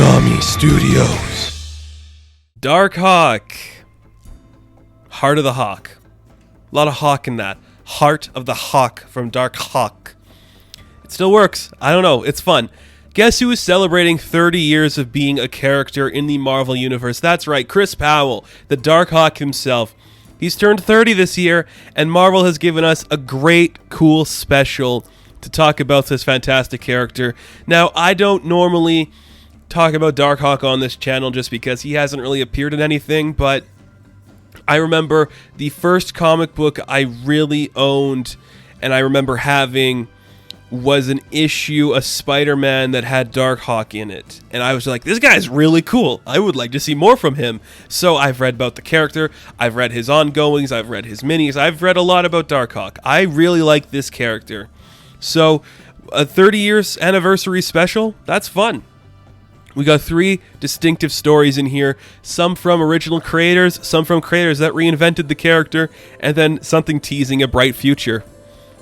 Konami Studios. Darkhawk. Heart of the Hawk. A lot of hawk in that. Heart of the Hawk from Darkhawk. It still works. I don't know. It's fun. Guess who is celebrating 30 years of being a character in the Marvel Universe? That's right, Chris Powell, the Darkhawk himself. He's turned 30 this year, and Marvel has given us a great, cool special to talk about this fantastic character. Now, I don't normally talk about Darkhawk on this channel just because he hasn't really appeared in anything, but I remember the first comic book I really owned and I remember having was an issue of Spider-Man that had Darkhawk in it. And I was like, this guy's really cool. I would like to see more from him. So I've read about the character, I've read his ongoings, I've read his minis, I've read a lot about Darkhawk. I really like this character. So a 30 years anniversary special, that's fun. We got 3 distinctive stories in here, some from original creators, some from creators that reinvented the character, and then something teasing a bright future.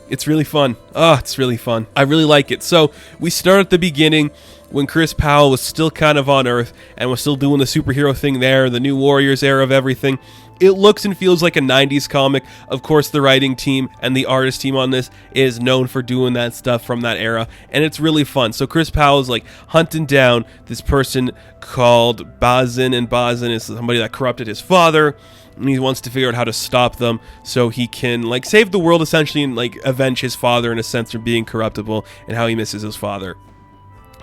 It's really fun. It's really fun. I really like it. So we start at the beginning when Chris Powell was still kind of on Earth and was still doing the superhero thing there, the New Warriors era of everything. It looks and feels like a 90s comic. Of course, the writing team and the artist team on this is known for doing that stuff from that era, and it's really fun. So Chris Powell's like hunting down this person called Bazin, and Bazin is somebody that corrupted his father, and he wants to figure out how to stop them so he can like save the world essentially and like avenge his father in a sense from being corruptible and how he misses his father.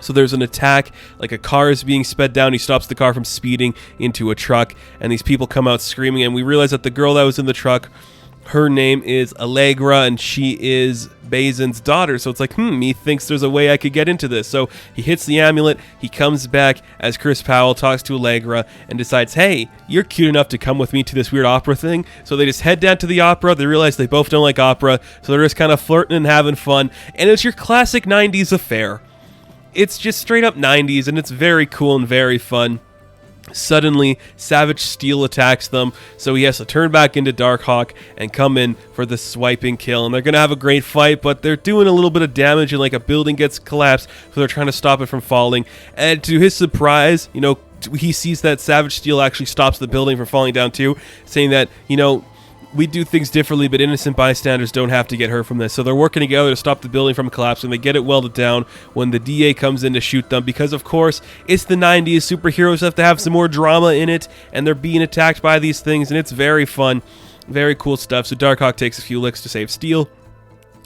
So there's an attack, like a car is being sped down, he stops the car from speeding into a truck, and these people come out screaming, and we realize that the girl that was in the truck, her name is Allegra, and she is Bazin's daughter, so it's like, he thinks there's a way I could get into this. So he hits the amulet, he comes back as Chris Powell talks to Allegra, and decides, hey, you're cute enough to come with me to this weird opera thing. So they just head down to the opera, they realize they both don't like opera, so they're just kind of flirting and having fun, and it's your classic 90s affair. It's just straight up 90s, and it's very cool and very fun. Suddenly, Savage Steel attacks them, so he has to turn back into Darkhawk and come in for the swiping kill. And they're going to have a great fight, but they're doing a little bit of damage, and like a building gets collapsed, so they're trying to stop it from falling. And to his surprise, he sees that Savage Steel actually stops the building from falling down too, saying that, we do things differently, but innocent bystanders don't have to get hurt from this. So they're working together to stop the building from collapsing. They get it welded down when the DA comes in to shoot them because, of course, it's the 90s. Superheroes have to have some more drama in it, and they're being attacked by these things, and it's very fun. Very cool stuff. So Darkhawk takes a few licks to save Steel.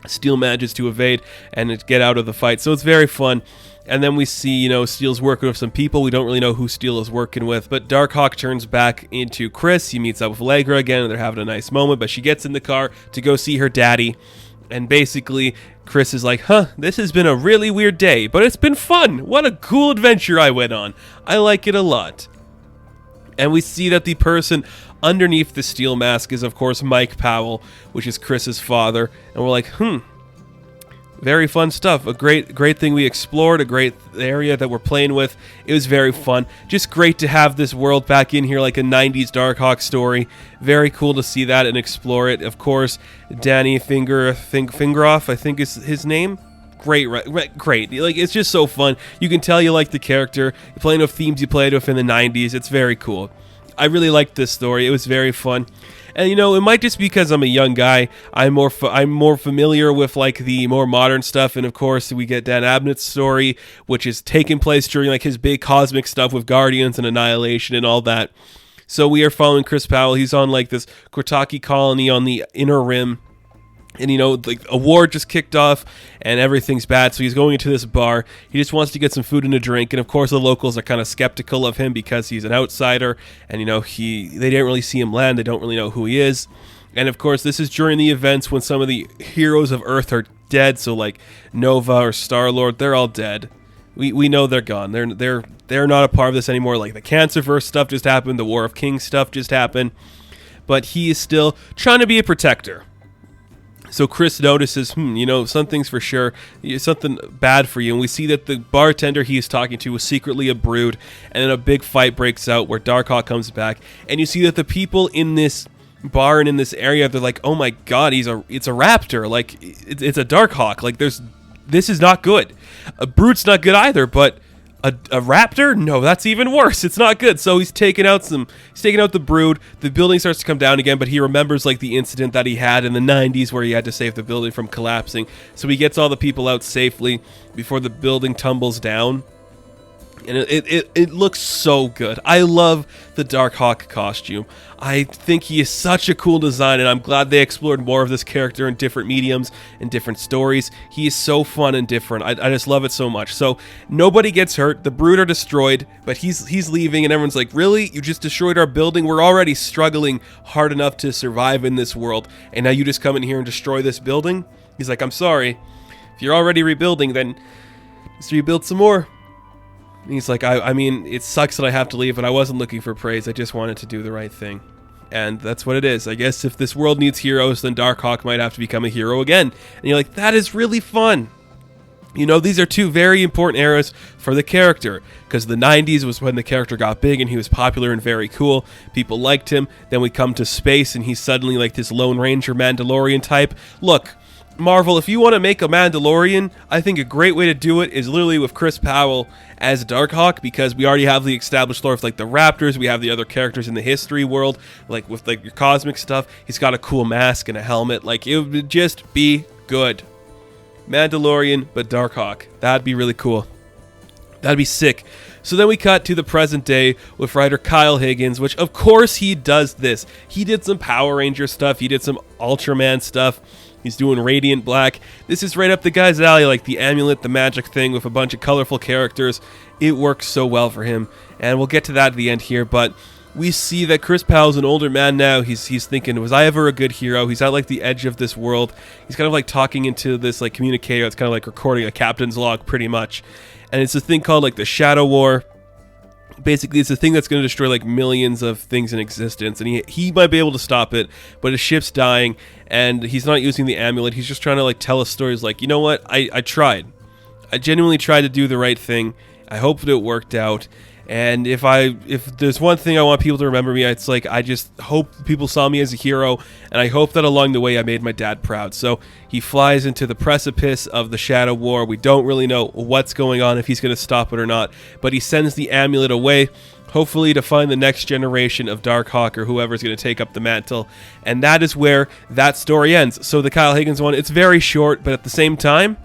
Steel manages to evade and get out of the fight. So it's very fun. And then we see, Steel's working with some people. We don't really know who Steel is working with. But Darkhawk turns back into Chris. He meets up with Allegra again, and they're having a nice moment. But she gets in the car to go see her daddy. And basically, Chris is like, this has been a really weird day, but it's been fun. What a cool adventure I went on. I like it a lot. And we see that the person underneath the steel mask is, of course, Mike Powell, which is Chris's father. And we're like, very fun stuff. A great thing we explored, a great area that we're playing with. It was very fun. Just great to have this world back in here like a 90s Darkhawk story. Very cool to see that and explore it. Of course, Danny Fingeroff, I think is his name. Great. Like, it's just so fun. You can tell you like the character. You're playing with themes you played with in the 90s. It's very cool. I really liked this story. It was very fun. And it might just be because I'm a young guy. I'm more familiar with like the more modern stuff, and of course we get Dan Abnett's story, which is taking place during like his big cosmic stuff with Guardians and Annihilation and all that. So we are following Chris Powell. He's on like this Kortaki colony on the Inner Rim. And like a war just kicked off and everything's bad, so he's going into this bar. He just wants to get some food and a drink, and of course the locals are kind of skeptical of him because he's an outsider, and they didn't really see him land. They don't really know who he is. And of course this is during the events when some of the heroes of Earth are dead, so like Nova or Star-Lord, they're all dead. We know they're gone. They're not a part of this anymore. Like the Cancerverse stuff just happened, the War of Kings stuff just happened, but he is still trying to be a protector. So Chris notices, something's for sure, something bad for you. And we see that the bartender he is talking to was secretly a brood. And then a big fight breaks out where Darkhawk comes back. And you see that the people in this bar and in this area, they're like, oh my god, it's a raptor. Like, it's a Darkhawk. Like, this is not good. A brood's not good either, but A raptor? No, that's even worse. It's not good. So he's taking out the brood. The building starts to come down again, but he remembers like the incident that he had in the 90s where he had to save the building from collapsing. So he gets all the people out safely before the building tumbles down. And it looks so good. I love the Darkhawk costume. I think he is such a cool design, and I'm glad they explored more of this character in different mediums and different stories. He is so fun and different. I just love it so much. So nobody gets hurt. The brood are destroyed, but he's leaving, and everyone's like, really? You just destroyed our building? We're already struggling hard enough to survive in this world, and now you just come in here and destroy this building? He's like, I'm sorry. If you're already rebuilding, then just rebuild some more. And he's like, I mean, it sucks that I have to leave, but I wasn't looking for praise. I just wanted to do the right thing. And that's what it is. I guess if this world needs heroes, then Darkhawk might have to become a hero again. And you're like, that is really fun. You know, these are two very important eras for the character, because the 90s was when the character got big and he was popular and very cool. People liked him. Then we come to space and he's suddenly like this Lone Ranger Mandalorian type. Look, Marvel, if you want to make a Mandalorian, I think a great way to do it is literally with Chris Powell as Darkhawk, because we already have the established lore of like the Raptors, we have the other characters in the history world, like with like your cosmic stuff. He's got a cool mask and a helmet. Like, it would just be good. Mandalorian, but Darkhawk. That'd be really cool. That'd be sick. So then we cut to the present day with writer Kyle Higgins, which of course he does this. He did some Power Ranger stuff. He did some Ultraman stuff. He's doing Radiant Black. This is right up the guy's alley, like the amulet, the magic thing with a bunch of colorful characters. It works so well for him, and we'll get to that at the end here, but we see that Chris Powell's an older man now. He's thinking, was I ever a good hero? He's at like the edge of this world. He's kind of like talking into this like communicator. It's kind of like recording a captain's log pretty much. And it's a thing called like the Shadow War. Basically, it's a thing that's going to destroy like millions of things in existence, and he might be able to stop it, but his ship's dying, and he's not using the amulet. He's just trying to like tell us stories like, you know what, I tried. I genuinely tried to do the right thing. I hope that it worked out. And if there's one thing I want people to remember me, it's like, I just hope people saw me as a hero, and I hope that along the way I made my dad proud. So he flies into the precipice of the Shadow War. We don't really know what's going on, if he's going to stop it or not, but he sends the amulet away, hopefully to find the next generation of Darkhawk or whoever's going to take up the mantle. And that is where that story ends. So the Kyle Higgins one, it's very short, but at the same time,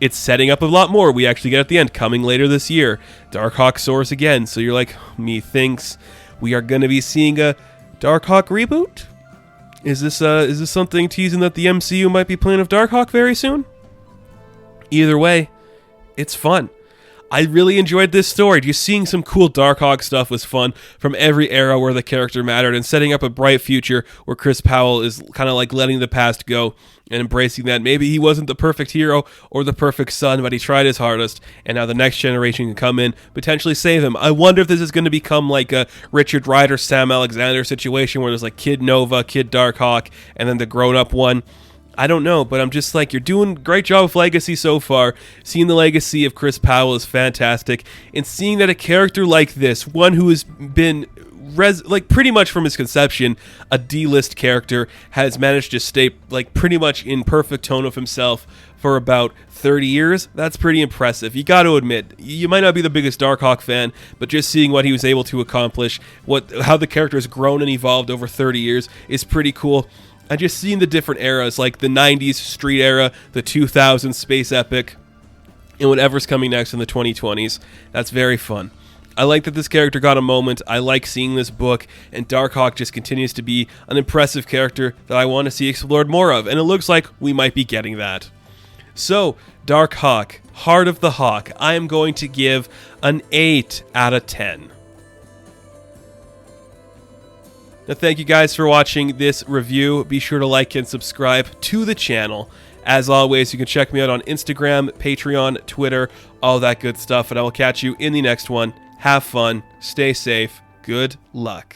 it's setting up a lot more. We actually get at the end, coming later this year. Darkhawk soars again. So you're like, methinks we are going to be seeing a Darkhawk reboot? Is this something teasing that the MCU might be playing with Darkhawk very soon? Either way, it's fun. I really enjoyed this story. Just seeing some cool Darkhawk stuff was fun from every era where the character mattered, and setting up a bright future where Chris Powell is kind of like letting the past go and embracing that maybe he wasn't the perfect hero or the perfect son, but he tried his hardest, and now the next generation can come in, potentially save him. I wonder if this is going to become like a Richard Rider, Sam Alexander situation where there's like Kid Nova, Kid Darkhawk, and then the grown-up one. I don't know, but I'm just like, you're doing a great job with Legacy so far. Seeing the legacy of Chris Powell is fantastic, and seeing that a character like this, one who has been like pretty much from his conception a D-list character, has managed to stay like pretty much in perfect tone of himself for about 30 years. That's pretty impressive. You got to admit, you might not be the biggest Darkhawk fan, but just seeing what he was able to accomplish, how the character has grown and evolved over 30 years is pretty cool. And just seeing the different eras, like the 90s street era, the 2000s space epic, and whatever's coming next in the 2020s, that's very fun. I like that this character got a moment. I like seeing this book, and Darkhawk just continues to be an impressive character that I want to see explored more of, and it looks like we might be getting that. So, Darkhawk, Heart of the Hawk, I am going to give an 8 out of 10. Now, thank you guys for watching this review. Be sure to like and subscribe to the channel. As always, you can check me out on Instagram, Patreon, Twitter, all that good stuff, and I will catch you in the next one. Have fun, stay safe, good luck.